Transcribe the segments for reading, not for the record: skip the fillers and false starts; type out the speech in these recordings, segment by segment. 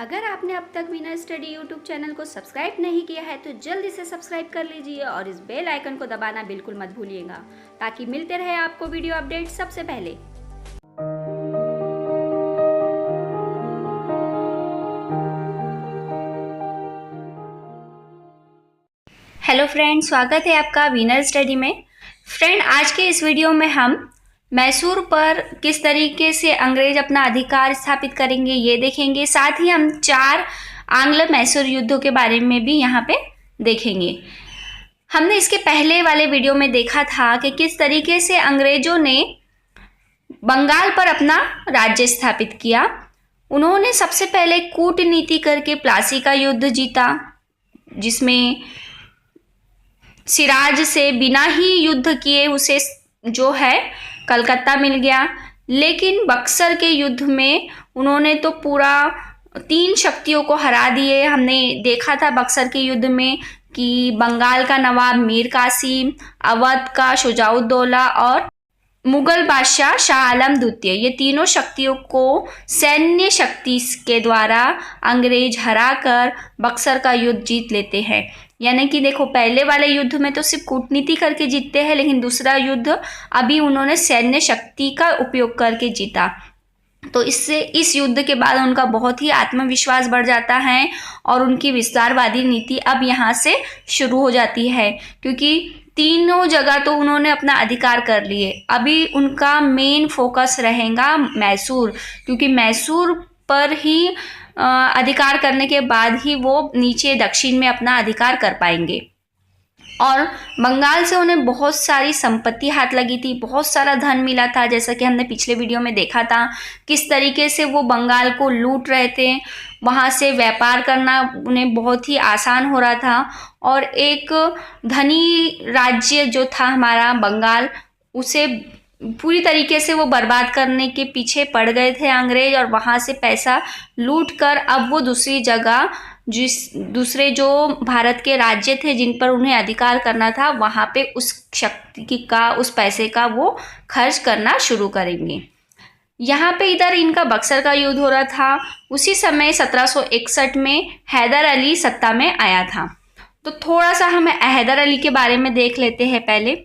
अगर आपने अब तक विनर स्टडी यूट्यूब चैनल को सब्सक्राइब नहीं किया है तो जल्दी से सब्सक्राइब कर लीजिए और इस बेल आइकन को दबाना बिल्कुल मत भूलिएगा ताकि मिलते रहे आपको वीडियो अपडेट सबसे पहले। हेलो फ्रेंड, स्वागत है आपका विनर स्टडी में। फ्रेंड, आज के इस वीडियो में हम मैसूर पर किस तरीके से अंग्रेज अपना अधिकार स्थापित करेंगे ये देखेंगे। साथ ही हम 4 आंग्ल मैसूर युद्धों के बारे में भी यहाँ पे देखेंगे। हमने इसके पहले वाले वीडियो में देखा था कि किस तरीके से अंग्रेजों ने बंगाल पर अपना राज्य स्थापित किया। उन्होंने सबसे पहले कूटनीति करके प्लासी का युद्ध जीता, जिसमें सिराज से बिना ही युद्ध किए उसे जो है कलकत्ता मिल गया। लेकिन बक्सर के युद्ध में उन्होंने तो पूरा 3 शक्तियों को हरा दिए। हमने देखा था बक्सर के युद्ध में कि बंगाल का नवाब मीर कासिम, अवध का शुजाउद्दौला और मुगल बादशाह शाह आलम द्वितीय, ये तीनों शक्तियों को सैन्य शक्ति के द्वारा अंग्रेज हराकर बक्सर का युद्ध जीत लेते हैं। यानी कि देखो, पहले वाले युद्ध में तो सिर्फ कूटनीति करके जीतते हैं, लेकिन दूसरा युद्ध अभी उन्होंने सैन्य शक्ति का उपयोग करके जीता। तो इससे इस युद्ध के बाद उनका बहुत ही आत्मविश्वास बढ़ जाता है और उनकी विस्तारवादी नीति अब यहाँ से शुरू हो जाती है, क्योंकि तीनों जगह तो उन्होंने अपना अधिकार कर लिए। अभी उनका मेन फोकस रहेगा मैसूर, क्योंकि मैसूर पर ही अधिकार करने के बाद ही वो नीचे दक्षिण में अपना अधिकार कर पाएंगे। और बंगाल से उन्हें बहुत सारी संपत्ति हाथ लगी थी, बहुत सारा धन मिला था, जैसा कि हमने पिछले वीडियो में देखा था किस तरीके से वो बंगाल को लूट रहे थे। वहाँ से व्यापार करना उन्हें बहुत ही आसान हो रहा था और एक धनी राज्य जो था हमारा बंगाल, उसे पूरी तरीके से वो बर्बाद करने के पीछे पड़ गए थे अंग्रेज, और वहाँ से पैसा लूट कर अब वो दूसरी जगह दूसरे जो भारत के राज्य थे जिन पर उन्हें अधिकार करना था, वहाँ पे उस शक्ति का, उस पैसे का वो खर्च करना शुरू करेंगे। यहाँ पे इधर इनका बक्सर का युद्ध हो रहा था। उसी समय 1761 में हैदर अली सत्ता में आया था। तो थोड़ा सा हम हैदर अली के बारे में देख लेते हैं पहले।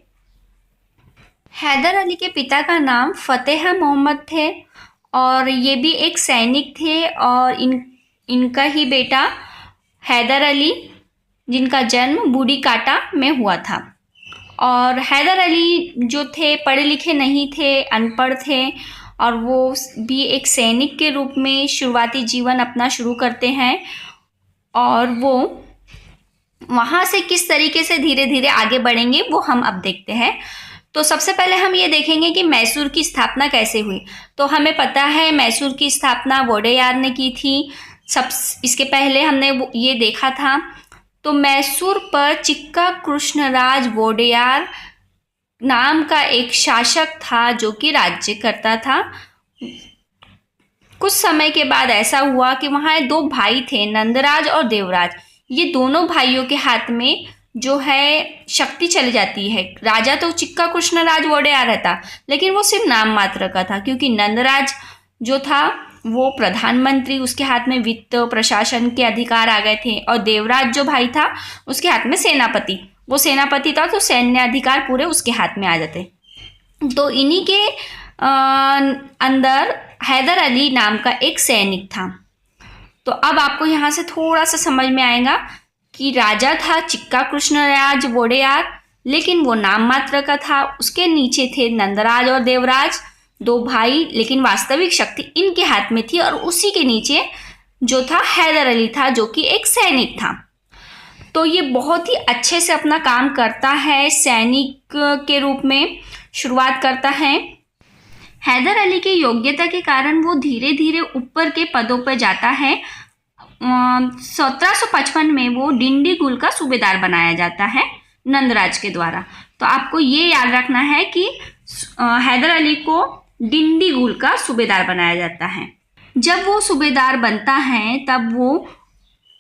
हैदर अली के पिता का नाम फतेह मोहम्मद थे और ये भी एक सैनिक थे, और इनका ही बेटा हैदर अली, जिनका जन्म बूढ़ी काटा में हुआ था। और हैदर अली जो थे पढ़े लिखे नहीं थे, अनपढ़ थे, और वो भी एक सैनिक के रूप में शुरुआती जीवन अपना शुरू करते हैं। और वो वहाँ से किस तरीके से धीरे धीरे आगे बढ़ेंगे वो हम अब देखते हैं। तो सबसे पहले हम ये देखेंगे कि मैसूर की स्थापना कैसे हुई। तो हमें पता है मैसूर की स्थापना वोडेयार ने की थी। इसके पहले हमने ये देखा था। तो मैसूर पर चिक्का कृष्णराज वोडेयार नाम का एक शासक था जो कि राज्य करता था। कुछ समय के बाद ऐसा हुआ कि वहाँ 2 भाई थे, नंदराज और देवराज। ये दोनों भाइयों के हाथ में जो है शक्ति चली जाती है। राजा तो चिक्का कृष्णराज वोडेयार रहता, लेकिन वो सिर्फ नाम मात्र का था, क्योंकि नंदराज जो था वो प्रधानमंत्री, उसके हाथ में वित्त प्रशासन के अधिकार आ गए थे। और देवराज जो भाई था उसके हाथ में सेनापति, वो सेनापति था, तो सैन्य अधिकार पूरे उसके हाथ में आ जाते। तो इन्हीं के अंदर हैदर अली नाम का एक सैनिक था। तो अब आपको यहाँ से थोड़ा सा समझ में आएगा कि राजा था चिक्का कृष्णराज वोडेयार, लेकिन वो नाम मात्र का था। उसके नीचे थे नंदराज और देवराज, 2 भाई, लेकिन वास्तविक शक्ति इनके हाथ में थी। और उसी के नीचे जो था हैदर अली था, जो कि एक सैनिक था। तो ये बहुत ही अच्छे से अपना काम करता है, सैनिक के रूप में शुरुआत करता है। हैदर अली की योग्यता के कारण वो धीरे धीरे ऊपर के पदों पर जाता है। 1755 में वो डिंडीगुल का सूबेदार बनाया जाता है नंदराज के द्वारा। तो आपको ये याद रखना है कि हैदर अली को डिंडीगुल का सूबेदार बनाया जाता है। जब वो सूबेदार बनता है तब वो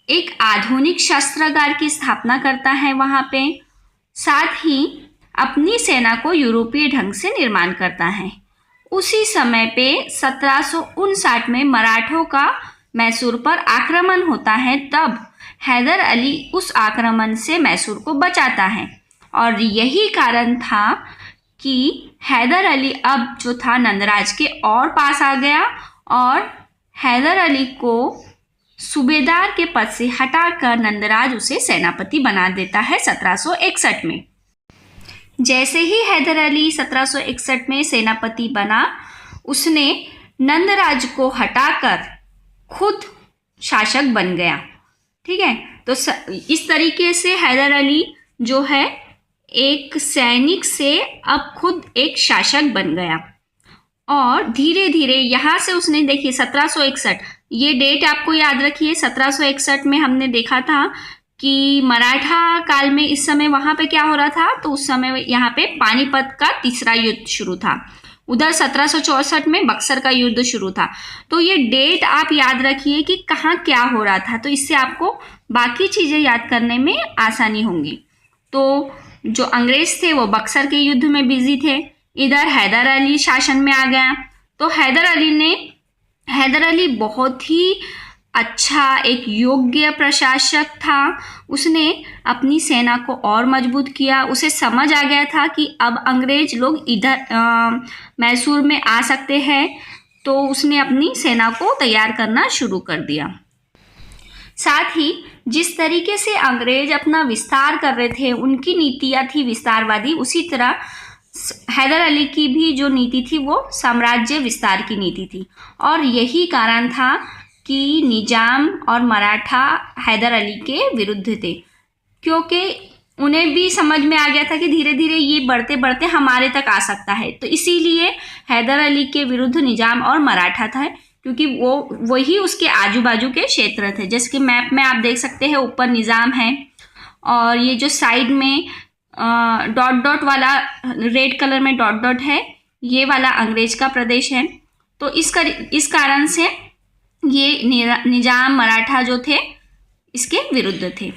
एक आधुनिक शस्त्रागार की स्थापना करता है वहाँ पे। साथ ही अपनी सेना को यूरोपीय ढंग से निर्माण करता है। उसी समय पे 1759 में मराठों का मैसूर पर आक्रमण होता है, तब हैदर अली उस आक्रमण से मैसूर को बचाता है। और यही कारण था कि हैदर अली अब जो था नंदराज के और पास आ गया और हैदर अली को सूबेदार के पद से हटाकर नंदराज उसे सेनापति बना देता है 1761 में। जैसे ही हैदर अली 1761 में सेनापति बना, उसने नंदराज को हटाकर खुद शासक बन गया। ठीक है, तो इस तरीके से हैदर अली जो है एक सैनिक से अब खुद एक शासक बन गया। और धीरे धीरे यहाँ से उसने, देखिए 1761 ये डेट आपको याद रखिए। 1761 में हमने देखा था कि मराठा काल में इस समय वहाँ पे क्या हो रहा था, तो उस समय यहाँ पे पानीपत का तीसरा युद्ध शुरू था। उधर 1764 में बक्सर का युद्ध शुरू था। तो ये डेट आप याद रखिए कि कहाँ क्या हो रहा था, तो इससे आपको बाकी चीज़ें याद करने में आसानी होंगी। तो जो अंग्रेज थे वो बक्सर के युद्ध में बिजी थे, इधर हैदर अली शासन में आ गया। तो हैदर अली बहुत ही अच्छा एक योग्य प्रशासक था। उसने अपनी सेना को और मजबूत किया। उसे समझ आ गया था कि अब अंग्रेज लोग इधर मैसूर में आ सकते हैं, तो उसने अपनी सेना को तैयार करना शुरू कर दिया। साथ ही जिस तरीके से अंग्रेज अपना विस्तार कर रहे थे, उनकी नीतियाँ थी विस्तारवादी, उसी तरह हैदर अली की भी जो नीति थी वो साम्राज्य विस्तार की नीति थी। और यही कारण था कि निजाम और मराठा हैदर अली के विरुद्ध थे, क्योंकि उन्हें भी समझ में आ गया था कि धीरे धीरे ये बढ़ते बढ़ते हमारे तक आ सकता है। तो इसीलिए हैदर अली के विरुद्ध निजाम और मराठा था, क्योंकि वही उसके आजू बाजू के क्षेत्र थे। जैसे कि मैप में आप देख सकते हैं, ऊपर निजाम है और ये जो साइड में डॉट डॉट वाला रेड कलर में डॉट डॉट है, ये वाला अंग्रेज का प्रदेश है। तो इस कारण से ये निजाम मराठा जो थे इसके विरुद्ध थे।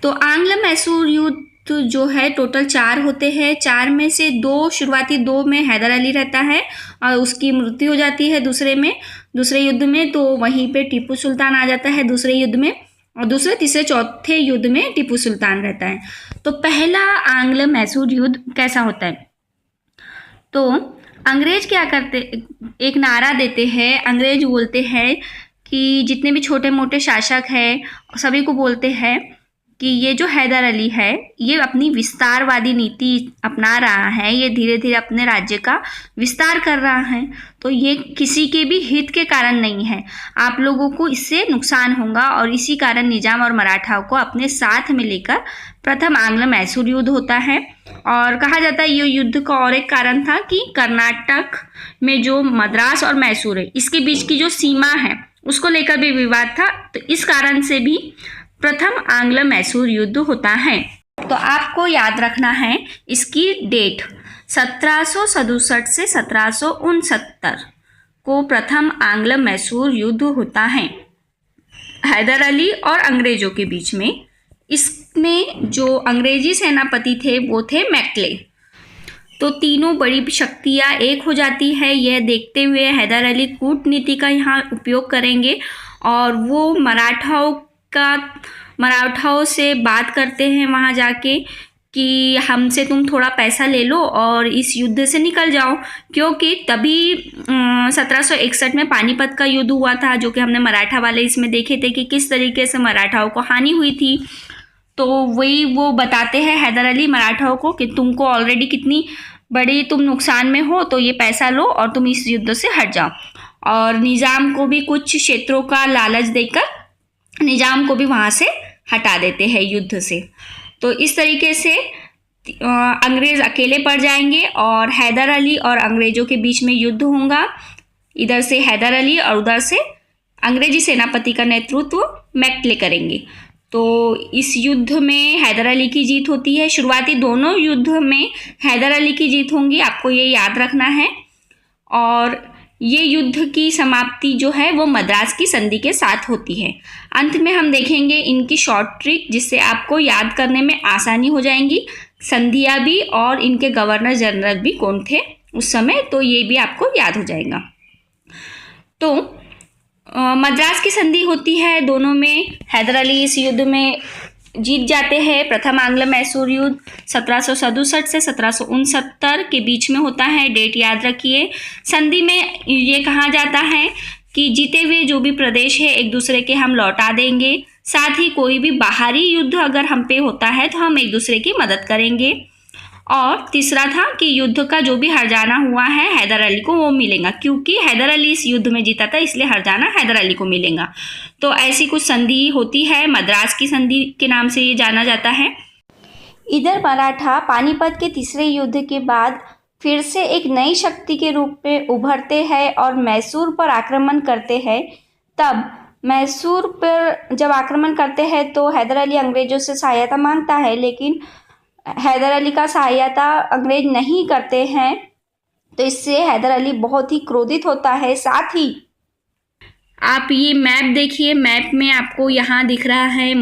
तो आंग्ल मैसूर युद्ध जो है टोटल 4 होते हैं। 4 में से 2 शुरुआती 2 में हैदर अली रहता है और उसकी मृत्यु हो जाती है दूसरे युद्ध में। तो वहीं पे टीपू सुल्तान आ जाता है दूसरे युद्ध में, और दूसरे तीसरे चौथे युद्ध में टीपू सुल्तान रहता है। तो पहला आंग्ल मैसूर युद्ध कैसा होता है, तो अंग्रेज क्या करते, एक नारा देते हैं। अंग्रेज बोलते हैं कि जितने भी छोटे मोटे शासक हैं सभी को बोलते हैं कि ये जो हैदर अली है ये अपनी विस्तारवादी नीति अपना रहा है, ये धीरे धीरे अपने राज्य का विस्तार कर रहा है, तो ये किसी के भी हित के कारण नहीं है, आप लोगों को इससे नुकसान होगा। और इसी कारण निजाम और मराठाओं को अपने साथ में लेकर प्रथम आंग्ल मैसूर युद्ध होता है। और कहा जाता है ये युद्ध का और एक कारण था कि कर्नाटक में जो मद्रास और मैसूर है इसके बीच की जो सीमा है उसको लेकर भी विवाद था, तो इस कारण से भी प्रथम आंग्ल मैसूर युद्ध होता है। तो आपको याद रखना है इसकी डेट 1767 से 1769 को प्रथम आंग्ल मैसूर युद्ध होता है हैदर अली और अंग्रेजों के बीच में। इसमें जो अंग्रेजी सेनापति थे वो थे मैकले। तो तीनों बड़ी शक्तियाँ एक हो जाती है, यह देखते हुए हैदर अली कूटनीति का यहाँ उपयोग करेंगे और वो मराठाओं से बात करते हैं वहाँ जाके कि हमसे तुम थोड़ा पैसा ले लो और इस युद्ध से निकल जाओ, क्योंकि तभी 1761 में पानीपत का युद्ध हुआ था, जो कि हमने मराठा वाले इसमें देखे थे कि किस तरीके से मराठाओं को हानि हुई थी। तो वही वो बताते हैं हैदर अली मराठाओं को कि तुमको ऑलरेडी कितनी बड़ी तुम नुकसान में हो, तो ये पैसा लो और तुम इस युद्ध से हट जाओ। और निजाम को भी कुछ क्षेत्रों का लालच देकर निजाम को भी वहाँ से हटा देते हैं युद्ध से। तो इस तरीके से अंग्रेज अकेले पड़ जाएंगे और हैदर अली और अंग्रेजों के बीच में युद्ध होगा। इधर से हैदर अली और उधर से अंग्रेजी सेनापति का नेतृत्व मैकले करेंगे। तो इस युद्ध में हैदर अली की जीत होती है। शुरुआती दोनों युद्ध में हैदर अली की जीत होंगी, आपको ये याद रखना है। और ये युद्ध की समाप्ति जो है वो मद्रास की संधि के साथ होती है। अंत में हम देखेंगे इनकी शॉर्ट ट्रिक, जिससे आपको याद करने में आसानी हो जाएंगी, संधियाँ भी और इनके गवर्नर जनरल भी कौन थे उस समय, तो ये भी आपको याद हो जाएगा। तो मद्रास की संधि होती है दोनों में। हैदर अली इस युद्ध में जीत जाते हैं। प्रथम आंग्ल मैसूर युद्ध 1767 से 1769 के बीच में होता है, डेट याद रखिए। संधि में ये कहा जाता है कि जीते हुए जो भी प्रदेश है एक दूसरे के हम लौटा देंगे, साथ ही कोई भी बाहरी युद्ध अगर हम पे होता है तो हम एक दूसरे की मदद करेंगे। और तीसरा था कि युद्ध का जो भी हर्जाना हुआ है हैदर अली को वो मिलेगा, क्योंकि हैदर अली इस युद्ध में जीता था इसलिए हर्जाना हैदर अली को मिलेगा। तो ऐसी कुछ संधि होती है, मद्रास की संधि के नाम से ये जाना जाता है। इधर मराठा पानीपत के तीसरे युद्ध के बाद फिर से एक नई शक्ति के रूप में उभरते हैं और मैसूर पर आक्रमण करते हैं। तब मैसूर पर जब आक्रमण करते हैं तो हैदर अली अंग्रेजों से सहायता मांगता है, लेकिन हैदर अली का सहायता अंग्रेज नहीं करते हैं। तो इससे हैदर अली बहुत ही क्रोधित होता है। साथ ही आप ये मैप देखिए, मैप में आपको यहाँ दिख रहा है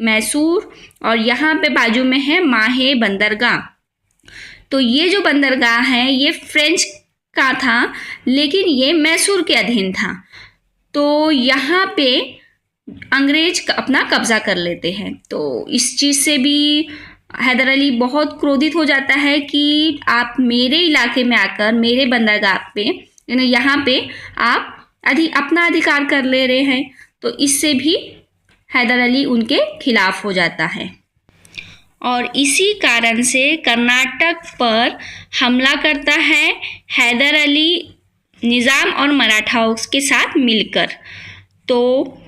मैसूर और यहाँ पे बाजू में है माहे बंदरगाह। तो ये जो बंदरगाह है ये फ्रेंच का था, लेकिन ये मैसूर के अधीन था। तो यहाँ पे अंग्रेज अपना कब्जा कर लेते हैं। तो इस चीज़ से भी हैदर अली बहुत क्रोधित हो जाता है कि आप मेरे इलाके में आकर मेरे बंदरगाह पे यहाँ पे आप अपना अधिकार कर ले रहे हैं। तो इससे भी हैदर अली उनके खिलाफ हो जाता है और इसी कारण से कर्नाटक पर हमला करता है हैदर अली निज़ाम और मराठाओं के साथ मिलकर। तो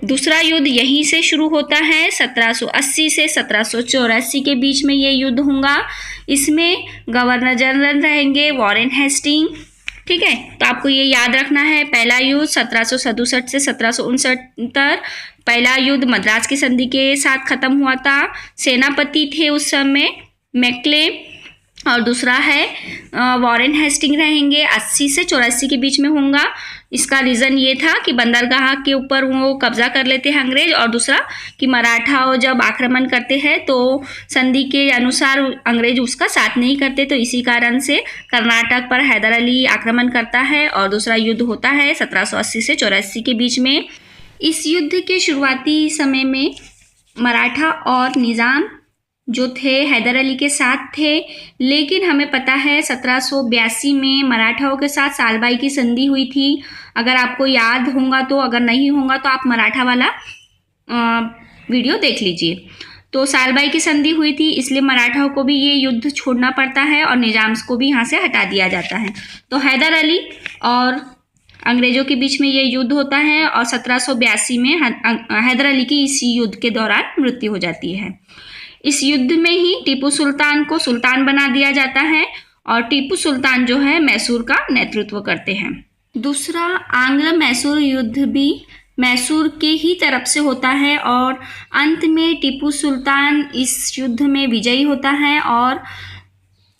दूसरा युद्ध यहीं से शुरू होता है। 1780 से 1784 के बीच में ये युद्ध होगा। इसमें गवर्नर जनरल रहेंगे वॉरेन हेस्टिंग, ठीक है। तो आपको ये याद रखना है। पहला युद्ध 1767 से 1769, पहला युद्ध मद्रास की संधि के साथ खत्म हुआ था। सेनापति थे उस समय मैकक्लेन, और दूसरा है वॉरेन हेस्टिंग रहेंगे। 80 से 84 के बीच में होगा। इसका रीज़न ये था कि बंदरगाह के ऊपर वो कब्जा कर लेते हैं अंग्रेज, और दूसरा कि मराठा जब आक्रमण करते हैं तो संधि के अनुसार अंग्रेज उसका साथ नहीं करते। तो इसी कारण से कर्नाटक पर हैदर अली आक्रमण करता है और दूसरा युद्ध होता है 1780 से 84 के बीच में। इस युद्ध के शुरुआती समय में मराठा और निज़ाम जो थे हैदर अली के साथ थे, लेकिन हमें पता है 1782 में मराठाओं के साथ सालबाई की संधि हुई थी। अगर आपको याद होगा तो, अगर नहीं होगा तो आप मराठा वाला वीडियो देख लीजिए। तो सालबाई की संधि हुई थी, इसलिए मराठाओं को भी ये युद्ध छोड़ना पड़ता है और निजाम को भी यहाँ से हटा दिया जाता है। तो हैदर अली और अंग्रेजों के बीच में ये युद्ध होता है और 1782 में हैदर अली की इसी युद्ध के दौरान मृत्यु हो जाती है। इस युद्ध में ही टीपू सुल्तान को सुल्तान बना दिया जाता है और टीपू सुल्तान जो है मैसूर का नेतृत्व करते हैं। दूसरा आंग्ल मैसूर युद्ध भी मैसूर के ही तरफ से होता है और अंत में टीपू सुल्तान इस युद्ध में विजयी होता है और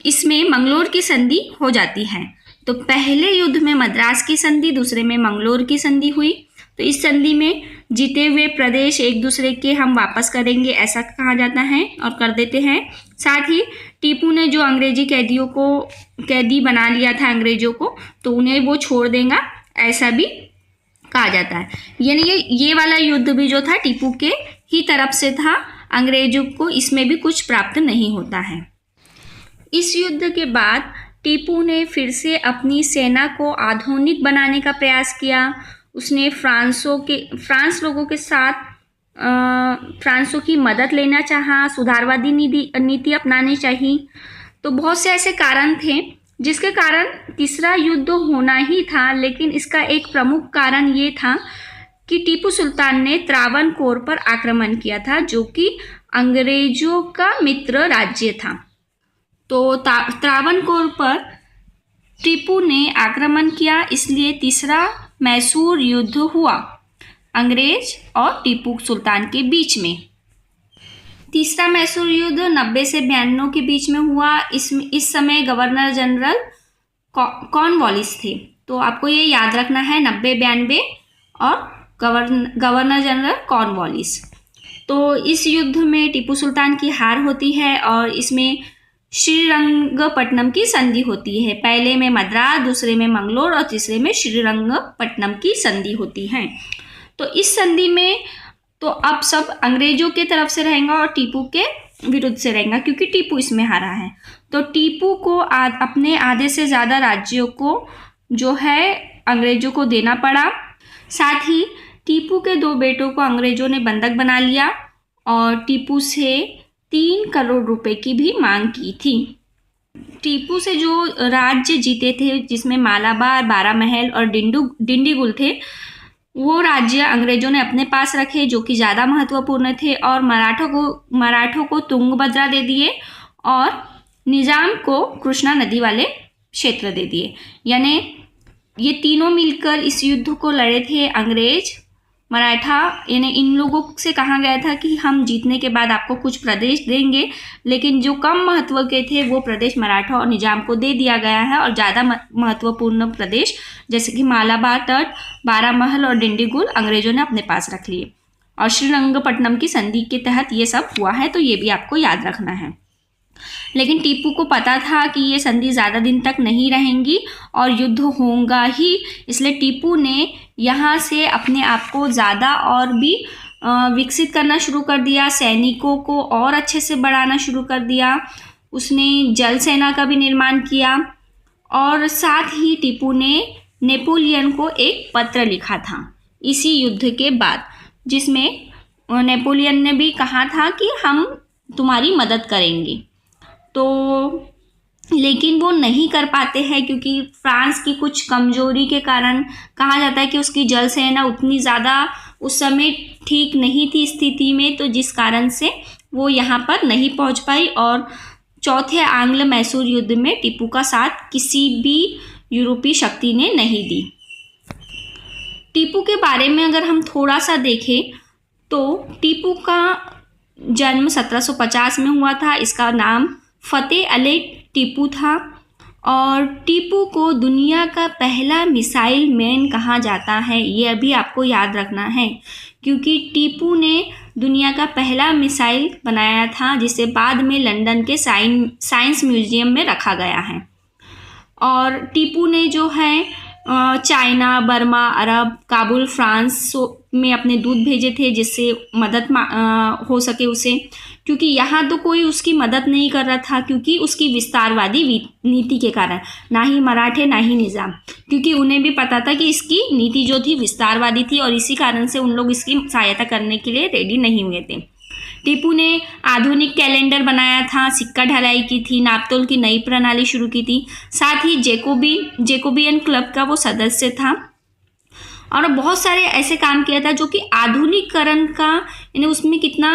इसमें मंगलोर की संधि हो जाती है। तो पहले युद्ध में मद्रास की संधि, दूसरे में मंगलोर की संधि हुई। तो इस संधि में जीते हुए प्रदेश एक दूसरे के हम वापस करेंगे ऐसा कहा जाता है और कर देते हैं। साथ ही टीपू ने जो अंग्रेजी कैदियों को कैदी बना लिया था अंग्रेजों को, तो उन्हें वो छोड़ देगा ऐसा भी कहा जाता है। यानी ये वाला युद्ध भी जो था टीपू के ही तरफ से था, अंग्रेजों को इसमें भी कुछ प्राप्त नहीं होता है। इस युद्ध के बाद टीपू ने फिर से अपनी सेना को आधुनिक बनाने का प्रयास किया। उसने फ्रांस लोगों के साथ फ्रांसों की मदद लेना चाहा, सुधारवादी नीति अपनानी चाहिए। तो बहुत से ऐसे कारण थे जिसके कारण तीसरा युद्ध होना ही था, लेकिन इसका एक प्रमुख कारण ये था कि टीपू सुल्तान ने त्रावणकोर पर आक्रमण किया था, जो कि अंग्रेजों का मित्र राज्य था। तो त्रावणकोर पर टीपू ने आक्रमण किया, इसलिए तीसरा मैसूर युद्ध हुआ अंग्रेज और टीपू सुल्तान के बीच में। तीसरा मैसूर युद्ध 90 से 92 के बीच में हुआ। इस समय गवर्नर जनरल कॉर्नवालिस थे। तो आपको ये याद रखना है 90-92 और गवर्नर जनरल कॉर्नवालिस। तो इस युद्ध में टीपू सुल्तान की हार होती है और इसमें श्रीरंगपट्टनम की संधि होती है। पहले में मद्रास, दूसरे में मंगलोर और तीसरे में श्रीरंगपट्टनम की संधि होती है। तो इस संधि में तो अब सब अंग्रेजों के तरफ से रहेगा और टीपू के विरुद्ध से रहेगा, क्योंकि टीपू इसमें हारा है। तो टीपू को अपने आधे से ज़्यादा राज्यों को जो है अंग्रेजों को देना पड़ा। साथ ही टीपू के 2 बेटों को अंग्रेजों ने बंधक बना लिया और टीपू से 3 करोड़ रुपए की भी मांग की थी। टीपू से जो राज्य जीते थे, जिसमें मालाबार, बारामहल और डिंडीगुल थे, वो राज्य अंग्रेजों ने अपने पास रखे, जो कि ज़्यादा महत्वपूर्ण थे, और मराठों को तुंगभद्रा दे दिए और निजाम को कृष्णा नदी वाले क्षेत्र दे दिए। यानी ये तीनों मिलकर इस युद्ध को लड़े थे। अंग्रेज, मराठा, यानी इन लोगों से कहा गया था कि हम जीतने के बाद आपको कुछ प्रदेश देंगे, लेकिन जो कम महत्व के थे वो प्रदेश मराठा और निजाम को दे दिया गया है, और ज़्यादा महत्वपूर्ण प्रदेश जैसे कि मालाबार तट, बारामहल और डिंडीगुल अंग्रेजों ने अपने पास रख लिए। और श्रीरंगपट्टनम की संधि के तहत ये सब हुआ है, तो ये भी आपको याद रखना है। लेकिन टीपू को पता था कि ये संधि ज़्यादा दिन तक नहीं रहेंगी और युद्ध होगा ही, इसलिए टीपू ने यहाँ से अपने आप को ज़्यादा और भी विकसित करना शुरू कर दिया। सैनिकों को और अच्छे से बढ़ाना शुरू कर दिया। उसने जल सेना का भी निर्माण किया और साथ ही टीपू ने नेपोलियन को एक पत्र लिखा था इसी युद्ध के बाद, जिसमें नेपोलियन ने भी कहा था कि हम तुम्हारी मदद करेंगे। तो लेकिन वो नहीं कर पाते हैं, क्योंकि फ्रांस की कुछ कमजोरी के कारण कहा जाता है कि उसकी जल सेना उतनी ज़्यादा उस समय ठीक नहीं थी स्थिति में, तो जिस कारण से वो यहाँ पर नहीं पहुँच पाई और चौथे आंग्ल मैसूर युद्ध में टीपू का साथ किसी भी यूरोपीय शक्ति ने नहीं दी। टीपू के बारे में अगर हम थोड़ा सा देखें तो टीपू का जन्म 1750 में हुआ था। इसका नाम फतेह अली टीपू था और टीपू को दुनिया का पहला मिसाइल मैन कहा जाता है। ये अभी आपको याद रखना है, क्योंकि टीपू ने दुनिया का पहला मिसाइल बनाया था, जिसे बाद में लंदन के साइंस म्यूजियम में रखा गया है। और टीपू ने जो है चाइना, बर्मा, अरब, काबुल, फ्रांस में अपने दूत भेजे थे, जिससे मदद हो सके उसे, क्योंकि यहाँ तो कोई उसकी मदद नहीं कर रहा था, क्योंकि उसकी विस्तारवादी नीति के कारण, ना ही मराठे ना ही निज़ाम, क्योंकि उन्हें भी पता था कि इसकी नीति जो थी विस्तारवादी थी और इसी कारण से उन लोग इसकी सहायता करने के लिए रेडी नहीं हुए थे। टीपू ने आधुनिक कैलेंडर बनाया था, सिक्का ढलाई की थी, नापतोल की नई प्रणाली शुरू की थी, साथ ही जेकोबियन क्लब का वो सदस्य था और बहुत सारे ऐसे काम किया था जो कि आधुनिकीकरण का, यानी उसमें कितना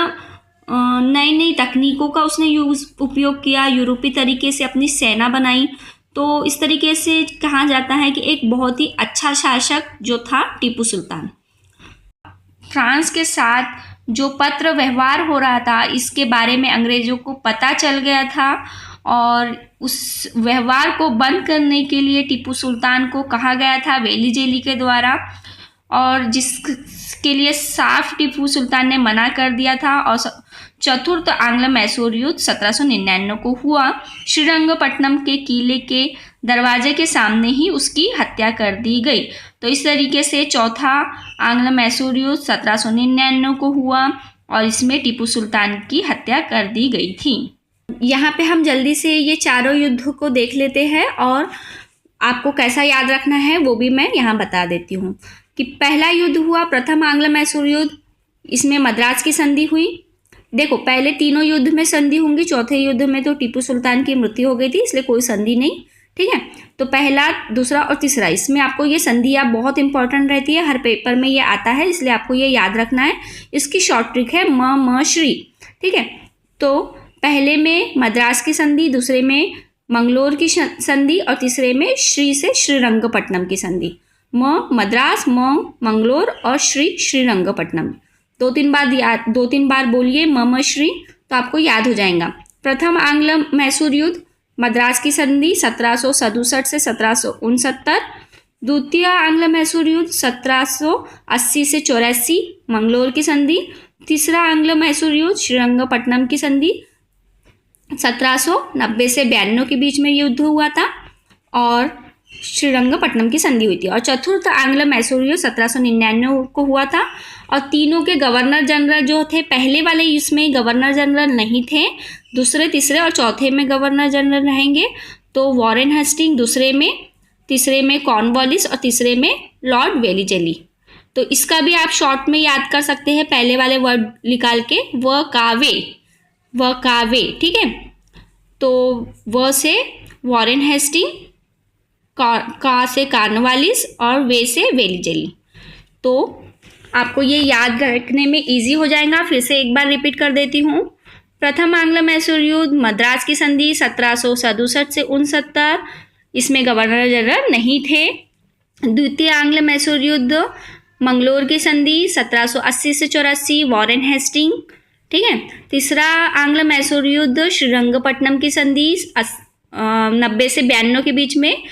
नई नई तकनीकों का उसने उपयोग किया, यूरोपीय तरीके से अपनी सेना बनाई। तो इस तरीके से कहा जाता है कि एक बहुत ही अच्छा शासक जो था टीपू सुल्तान। फ्रांस के साथ जो पत्र व्यवहार हो रहा था, इसके बारे में अंग्रेजों को पता चल गया था और उस व्यवहार को बंद करने के लिए टीपू सुल्तान को कहा गया था वेली जेली के द्वारा, और जिसके लिए साफ टीपू सुल्तान ने मना कर दिया था। और चतुर्थ आंग्ल मैसूर युद्ध 1799 को हुआ। श्रीरंगपट्टनम के किले के दरवाजे के सामने ही उसकी हत्या कर दी गई। तो इस तरीके से चौथा आंग्ल मैसूर युद्ध 1799 को हुआ और इसमें टीपू सुल्तान की हत्या कर दी गई थी। यहाँ पे हम जल्दी से ये चारों युद्ध को देख लेते हैं और आपको कैसा याद रखना है वो भी मैं यहाँ बता देती हूँ। कि पहला युद्ध हुआ प्रथम आंग्ल मैसूर युद्ध, इसमें मद्रास की संधि हुई। देखो, पहले तीनों युद्ध में संधि होंगी, चौथे युद्ध में तो टीपू सुल्तान की मृत्यु हो गई थी, इसलिए कोई संधि नहीं। ठीक है, तो पहला, दूसरा और तीसरा, इसमें आपको ये संधियाँ बहुत इंपॉर्टेंट रहती है, हर पेपर में ये आता है, इसलिए आपको ये याद रखना है। इसकी शॉर्ट ट्रिक है म श्री। ठीक है, तो पहले में मद्रास की संधि, दूसरे में मंगलोर की संधि और तीसरे में श्री से श्रीरंगपट्टनम की संधि। मद्रास, मंगलोर और श्रीरंगपट्टनम। दो तीन बार बोलिए म श्री, तो आपको याद हो जाएगा। प्रथम आंग्ल मैसूर युद्ध, मद्रास की संधि 1767 से 1769। द्वितीय आंग्ल मैसूर युद्ध 1780 से 84, मंगलोर की संधि। तीसरा आंग्ल मैसूर युद्ध, श्रीरंगपट्टनम की संधि 1790 से 92 के बीच में युद्ध हुआ था और श्रीरंगपट्टनम की संधि हुई थी। और चतुर्थ आंग्ल मैसूर युद्ध 1799 को हुआ था और तीनों के गवर्नर जनरल जो थे, पहले वाले इसमें गवर्नर जनरल नहीं थे, दूसरे, तीसरे और चौथे में गवर्नर जनरल रहेंगे। तो वॉरेन हेस्टिंग दूसरे में, तीसरे में कॉर्नवालिस और तीसरे में लॉर्ड वेलिजेली। तो इसका भी आप शॉर्ट में याद कर सकते हैं, पहले वाले वर्ड निकाल के, व कावे, ठीक है। तो व से वॉरेन हेस्टिंग, का से कॉर्नवालिस और वे से वेलिजेली। तो आपको ये याद रखने में इजी हो जाएगा। फिर से एक बार रिपीट कर देती हूँ। प्रथम आंग्ल मैसूर युद्ध, मद्रास की संधि 1767 से 69, इसमें गवर्नर जनरल नहीं थे। द्वितीय आंग्ल मैसूर युद्ध, मंगलोर की संधि 1780 से 84, वॉरेन हेस्टिंग, ठीक है। तीसरा आंग्ल मैसूर युद्ध, श्रीरंगपट्टनम की संधि 90 से 92 के बीच में,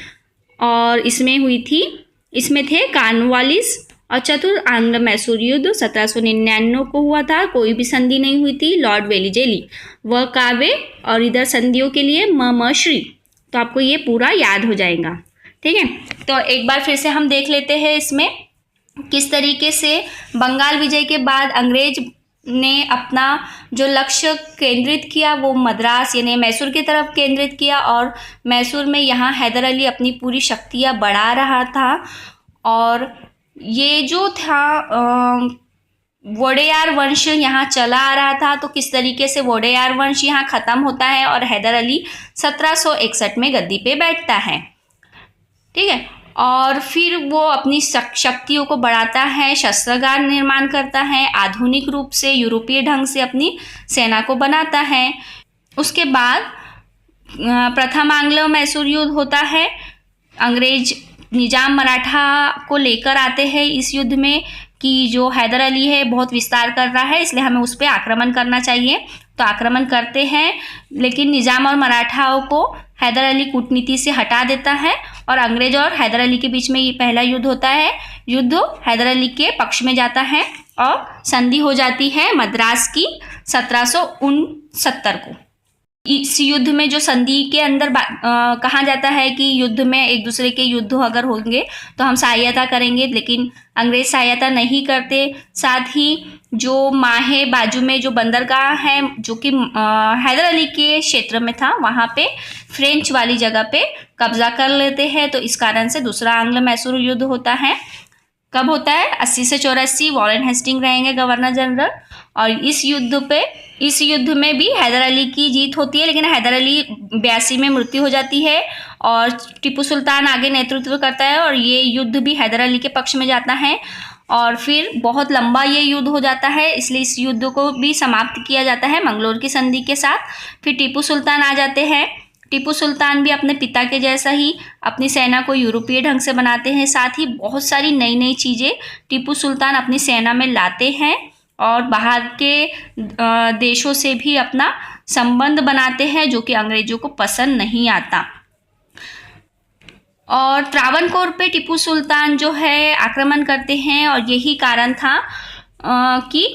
और इसमें थे कॉर्नवालिस। और चतुर्थ आंग्ल मैसूर युद्ध 1799 को हुआ था, कोई भी संधि नहीं हुई थी, लॉर्ड वेलिजेली, व कावे, और इधर संधियों के लिए म श्री। तो आपको ये पूरा याद हो जाएगा, ठीक है। तो एक बार फिर से हम देख लेते हैं इसमें किस तरीके से बंगाल विजय के बाद अंग्रेज ने अपना जो लक्ष्य केंद्रित किया वो मद्रास यानी मैसूर की तरफ केंद्रित किया, और मैसूर में यहाँ हैदर अली अपनी पूरी शक्तियाँ बढ़ा रहा था। और ये जो था वोडेयार वंश यहाँ चला आ रहा था, तो किस तरीके से वोडेयार वंश यहाँ ख़त्म होता है और हैदर अली 1761 में गद्दी पे बैठता है, ठीक है। और फिर वो अपनी शक्तियों को बढ़ाता है, शस्त्रागार निर्माण करता है, आधुनिक रूप से यूरोपीय ढंग से अपनी सेना को बनाता है। उसके बाद प्रथम आंग्लो मैसूर युद्ध होता है। अंग्रेज निजाम मराठा को लेकर आते हैं इस युद्ध में कि जो हैदर अली है बहुत विस्तार कर रहा है, इसलिए हमें उस पर आक्रमण करना चाहिए। तो आक्रमण करते हैं, लेकिन निजाम और मराठाओं को हैदर अली कूटनीति से हटा देता है और अंग्रेज और हैदर अली के बीच में ये पहला युद्ध होता है। युद्ध हैदर अली के पक्ष में जाता है और संधि हो जाती है मद्रास की 1769 को। इस युद्ध में जो संधि के अंदर कहा जाता है कि युद्ध में एक दूसरे के युद्ध अगर होंगे तो हम सहायता करेंगे, लेकिन अंग्रेज सहायता नहीं करते। साथ ही जो माहे बाजू में जो बंदरगाह है जो कि हैदर अली के क्षेत्र में था, वहाँ पे फ्रेंच वाली जगह पे कब्जा कर लेते हैं। तो इस कारण से दूसरा आंग्ल मैसूर युद्ध होता है। कब होता है? 80 से 84। वॉरेन हेस्टिंग रहेंगे गवर्नर जनरल। और इस युद्ध में भी हैदर अली की जीत होती है, लेकिन हैदर अली 82 में मृत्यु हो जाती है और टिप्पू सुल्तान आगे नेतृत्व करता है और ये युद्ध भी हैदर अली के पक्ष में जाता है। और फिर बहुत लंबा ये युद्ध हो जाता है, इसलिए इस युद्ध को भी समाप्त किया जाता है मंगलोर की संधि के साथ। फिर टिप्पू सुल्तान आ जाते हैं। टिप्पू सुल्तान भी अपने पिता के जैसा ही अपनी सेना को यूरोपीय ढंग से बनाते हैं। साथ ही बहुत सारी नई नई चीज़ें टिप्पू सुल्तान अपनी सेना में लाते हैं और बाहर के देशों से भी अपना संबंध बनाते हैं, जो कि अंग्रेजों को पसंद नहीं आता। और त्रावणकोर पे टिप्पू सुल्तान जो है आक्रमण करते हैं और यही कारण था कि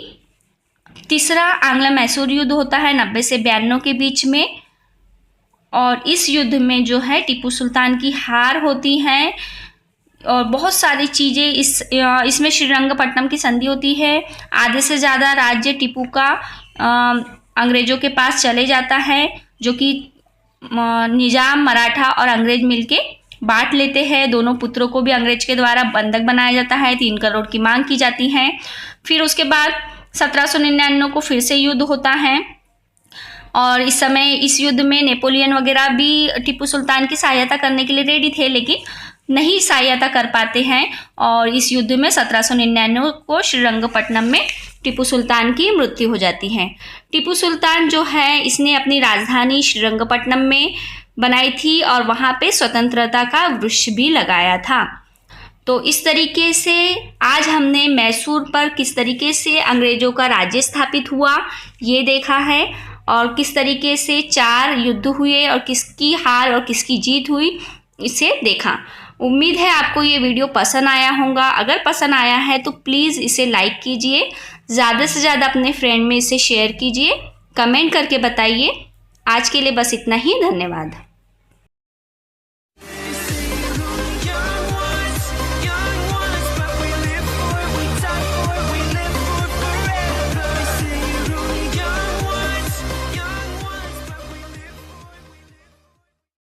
तीसरा आंग्ल मैसूर युद्ध होता है 90 से 92 के बीच में। और इस युद्ध में जो है टिप्पू सुल्तान की हार होती है और बहुत सारी चीज़ें इसमें श्रीरंगपट्टनम की संधि होती है। आधे से ज़्यादा राज्य टिप्पू का अंग्रेज़ों के पास चले जाता है, जो कि निजाम मराठा और अंग्रेज मिलके बांट लेते हैं। दोनों पुत्रों को भी अंग्रेज के द्वारा बंधक बनाया जाता है। 3 करोड़ की मांग की जाती है। फिर उसके बाद 1799 को फिर से युद्ध होता है और इस समय इस युद्ध में नेपोलियन वगैरह भी टिप्पू सुल्तान की सहायता करने के लिए रेडी थे, लेकिन नहीं सहायता कर पाते हैं। और इस युद्ध में 1799 को श्रीरंगपट्टनम में टिप्पू सुल्तान की मृत्यु हो जाती है। टिप्पू सुल्तान जो है इसने अपनी राजधानी श्रीरंगपट्टनम में बनाई थी और वहाँ पे स्वतंत्रता का वृक्ष भी लगाया था। तो इस तरीके से आज हमने मैसूर पर किस तरीके से अंग्रेज़ों का राज्य स्थापित हुआ ये देखा है और किस तरीके से 4 युद्ध हुए और किसकी हार और किसकी जीत हुई इसे देखा। उम्मीद है आपको ये वीडियो पसंद आया होगा। अगर पसंद आया है तो प्लीज़ इसे लाइक कीजिए, ज़्यादा से ज़्यादा अपने फ्रेंड में इसे शेयर कीजिए, कमेंट करके बताइए आज के लिए बस इतना ही, धन्यवाद।